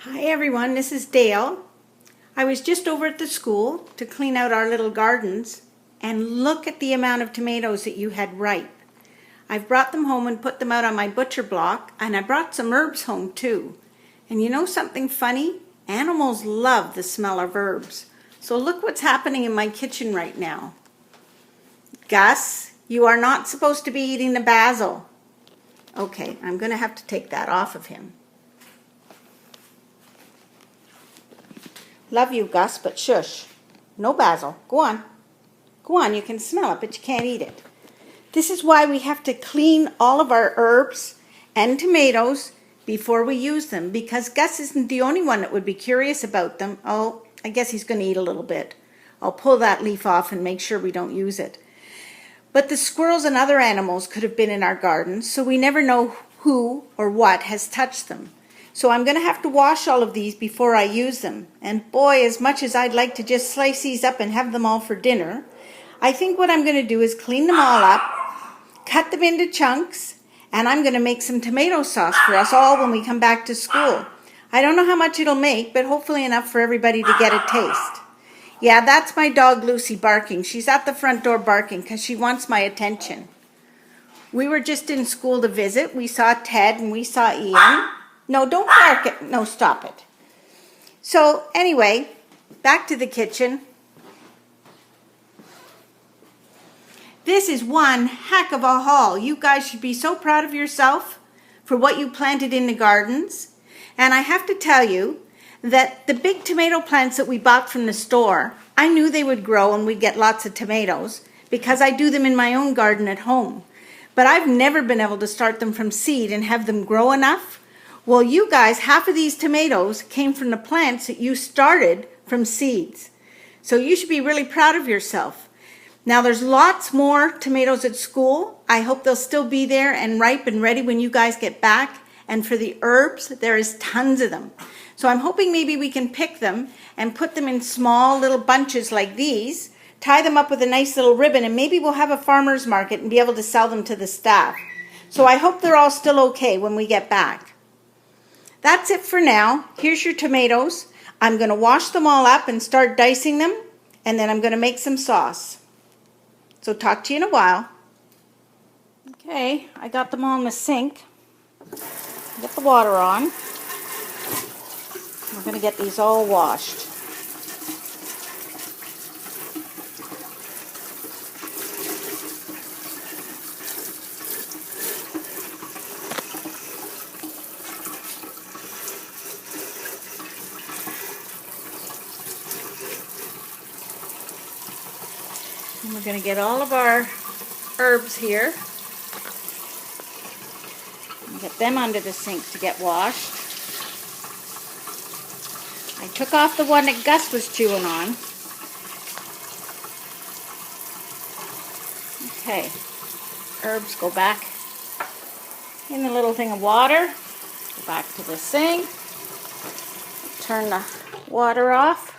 Hi everyone, this is Dale. I was just over at the school to clean out our little gardens, and look at the amount of tomatoes that you had ripe. I've brought them home and put them out on my butcher block, and I brought some herbs home too. And you know something funny? Animals love the smell of herbs. So look what's happening in my kitchen right now. Gus, you are not supposed to be eating the basil. Okay, I'm going to have to take that off of him. Love you, Gus, but shush. No basil. Go on. Go on, you can smell it, but you can't eat it. This is why we have to clean all of our herbs and tomatoes before we use them, because Gus isn't the only one that would be curious about them. Oh, I guess he's going to eat a little bit. I'll pull that leaf off and make sure we don't use it. But the squirrels and other animals could have been in our gardens, so we never know who or what has touched them. So I'm going to have to wash all of these before I use them. And boy, as much as I'd like to just slice these up and have them all for dinner, I think what I'm going to do is clean them all up, cut them into chunks, and I'm going to make some tomato sauce for us all when we come back to school. I don't know how much it'll make, but hopefully enough for everybody to get a taste. Yeah, that's my dog Lucy barking. She's at the front door barking because she wants my attention. We were just in school to visit. We saw Ted and we saw Ian. No, don't bark it. No, stop it. So anyway, back to the kitchen. This is one heck of a haul. You guys should be so proud of yourself for what you planted in the gardens. And I have to tell you that the big tomato plants that we bought from the store, I knew they would grow and we'd get lots of tomatoes because I do them in my own garden at home. But I've never been able to start them from seed and have them grow enough. Well, you guys, half of these tomatoes came from the plants that you started from seeds. So you should be really proud of yourself. Now, there's lots more tomatoes at school. I hope they'll still be there and ripe and ready when you guys get back. And for the herbs, there is tons of them. So I'm hoping maybe we can pick them and put them in small little bunches like these, tie them up with a nice little ribbon, and maybe we'll have a farmer's market and be able to sell them to the staff. So I hope they're all still okay when we get back. That's it for now. Here's your tomatoes. I'm going to wash them all up and start dicing them, and then I'm going to make some sauce. So talk to you in a while. Okay, I got them all in the sink. Get the water on. We're going to get these all washed. And we're going to get all of our herbs here and get them under the sink to get washed. I took off the one that Gus was chewing on. Okay, herbs go back in the little thing of water. Go back to the sink. Turn the water off.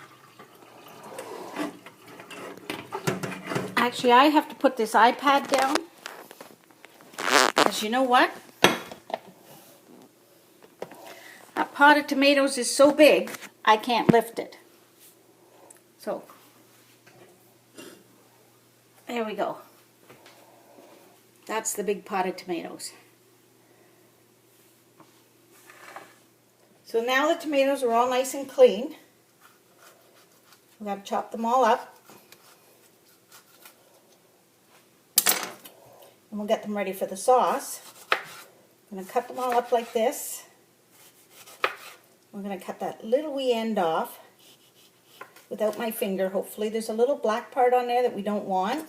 Actually, I have to put this iPad down, because you know what? That pot of tomatoes is so big, I can't lift it. So, there we go. That's the big pot of tomatoes. So now the tomatoes are all nice and clean. I'm going to chop them all up. And we'll get them ready for the sauce. I'm going to cut them all up like this. I'm going to cut that little wee end off without my finger, hopefully. There's a little black part on there that we don't want.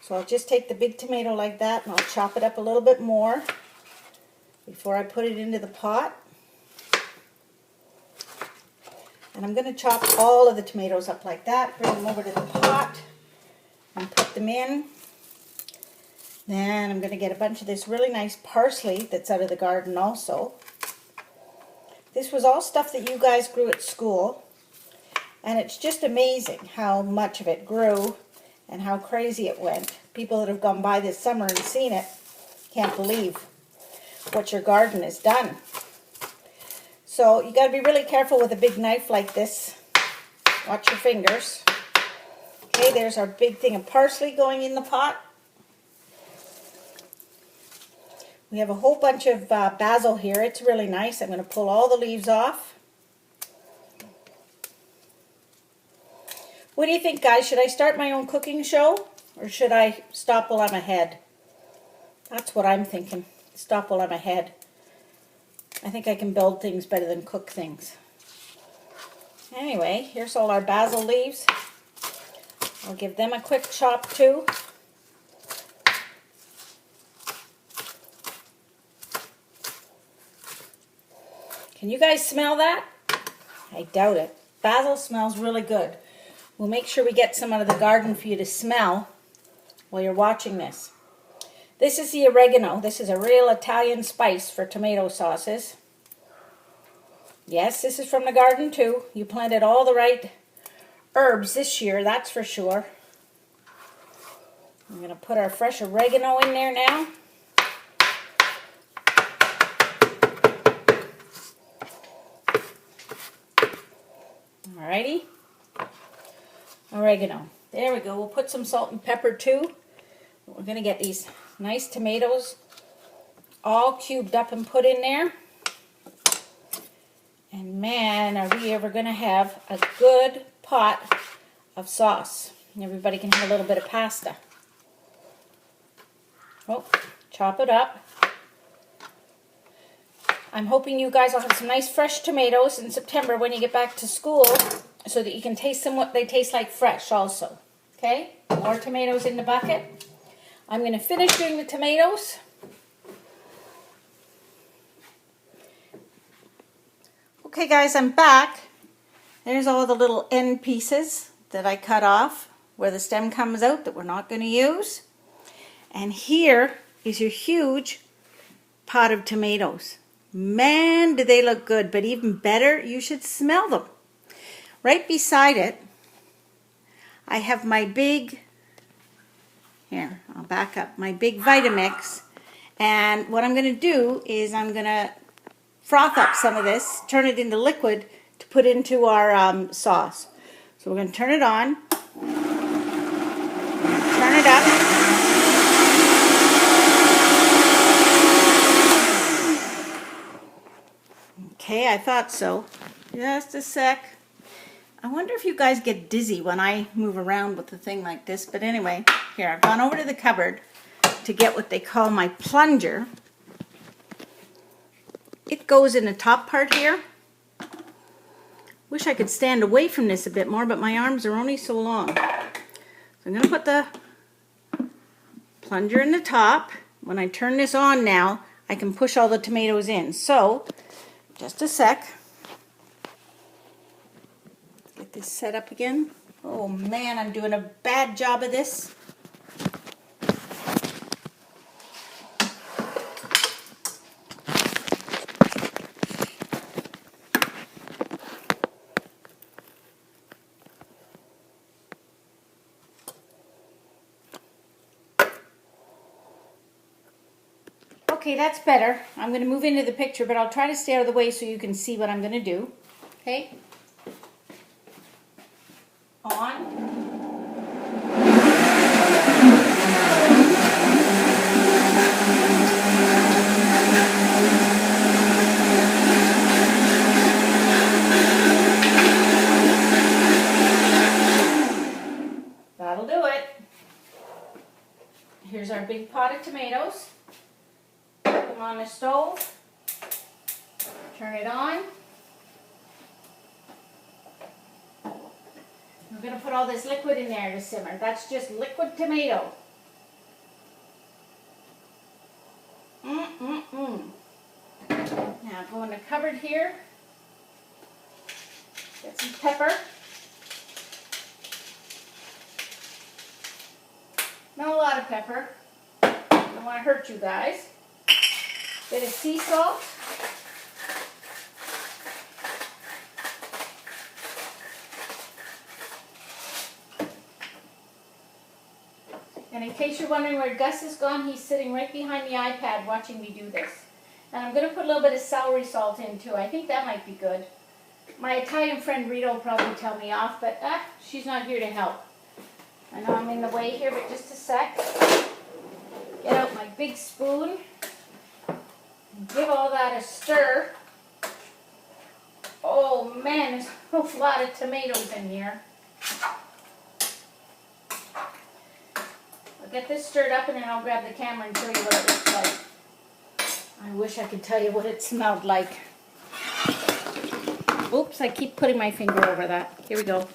So I'll just take the big tomato like that and I'll chop it up a little bit more before I put it into the pot. And I'm going to chop all of the tomatoes up like that, bring them over to the pot and put them in. Then I'm going to get a bunch of this really nice parsley that's out of the garden also. This was all stuff that you guys grew at school. And it's just amazing how much of it grew and how crazy it went. People that have gone by this summer and seen it can't believe what your garden has done. So you got to be really careful with a big knife like this. Watch your fingers. Okay, there's our big thing of parsley going in the pot. We have a whole bunch of basil here. It's really nice. I'm going to pull all the leaves off. What do you think, guys? Should I start my own cooking show, or should I stop while I'm ahead? That's what I'm thinking. Stop while I'm ahead. I think I can build things better than cook things. Anyway, here's all our basil leaves. I'll give them a quick chop too. Can you guys smell that? I doubt it. Basil smells really good. We'll make sure we get some out of the garden for you to smell while you're watching this. This is the oregano. This is a real Italian spice for tomato sauces. Yes, this is from the garden too. You planted all the right herbs this year, that's for sure. I'm going to put our fresh oregano in there now. Alrighty. Oregano. There we go. We'll put some salt and pepper too. We're going to get these nice tomatoes all cubed up and put in there. And man, are we ever going to have a good pot of sauce. And everybody can have a little bit of pasta. Oh, chop it up. I'm hoping you guys will have some nice fresh tomatoes in September when you get back to school, so that you can taste them what they taste like fresh also. Okay, more tomatoes in the bucket. I'm going to finish doing the tomatoes. Okay guys, I'm back. There's all the little end pieces that I cut off where the stem comes out that we're not going to use. And here is your huge pot of tomatoes. Man, do they look good, but even better, you should smell them. Right beside it, I have my big, here, I'll back up, my big Vitamix. And what I'm going to do is I'm going to froth up some of this, turn it into liquid to put into our sauce. So we're going to turn it on, turn it up. Okay, I thought so. Just a sec. I wonder if you guys get dizzy when I move around with a thing like this. But anyway, here, I've gone over to the cupboard to get what they call my plunger. It goes in the top part here. Wish I could stand away from this a bit more, but my arms are only so long. So I'm going to put the plunger in the top. When I turn this on now, I can push all the tomatoes in. So, just a sec. Get this set up again. Oh man, I'm doing a bad job of this. Okay, that's better. I'm going to move into the picture, but I'll try to stay out of the way so you can see what I'm going to do. Okay? On. That'll do it. Here's our big pot of tomatoes. Put them on the stove. Turn it on. We're going to put all this liquid in there to simmer. That's just liquid tomato. Now go in the cupboard here. Get some pepper. Not a lot of pepper. Don't want to hurt you guys. Bit of sea salt. And in case you're wondering where Gus is gone, he's sitting right behind the iPad watching me do this. And I'm going to put a little bit of celery salt in too. I think that might be good. My Italian friend Rita will probably tell me off, but she's not here to help. I know I'm in the way here, but just a sec. Get out my big spoon and give all that a stir. Oh man, there's a lot of tomatoes in here. I'll get this stirred up and then I'll grab the camera and show you what it looks like. I wish I could tell you what it smelled like. Oops, I keep putting my finger over that. Here we go.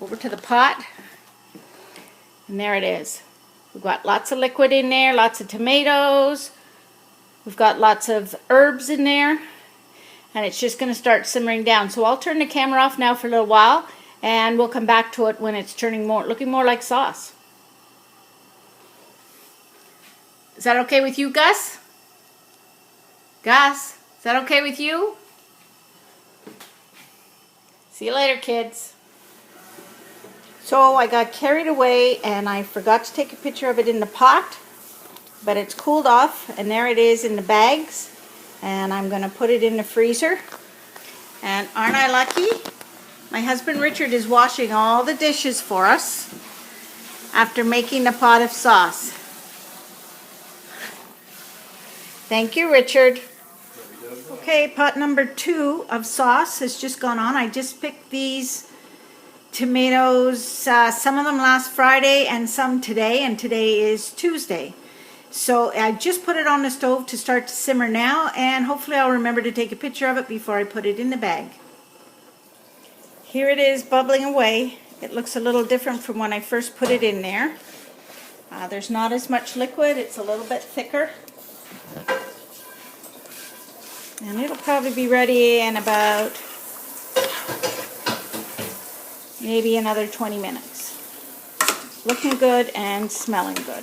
Over to the pot. And there it is. We've got lots of liquid in there, lots of tomatoes. We've got lots of herbs in there. And it's just going to start simmering down. So I'll turn the camera off now for a little while. And we'll come back to it when it's looking more like sauce. Is that okay with you, Gus? Gus, is that okay with you? See you later, kids. So I got carried away and I forgot to take a picture of it in the pot, but it's cooled off and there it is in the bags, and I'm going to put it in the freezer. And aren't I lucky? My husband Richard is washing all the dishes for us after making the pot of sauce. Thank you, Richard. Okay, pot number 2 of sauce has just gone on. I just picked these tomatoes, some of them last Friday and some today, and today is Tuesday. So I just put it on the stove to start to simmer now, and hopefully I'll remember to take a picture of it before I put it in the bag. Here it is bubbling away. It looks a little different from when I first put it in there. There's not as much liquid, it's a little bit thicker. And it'll probably be ready in about maybe another 20 minutes. Looking good and smelling good.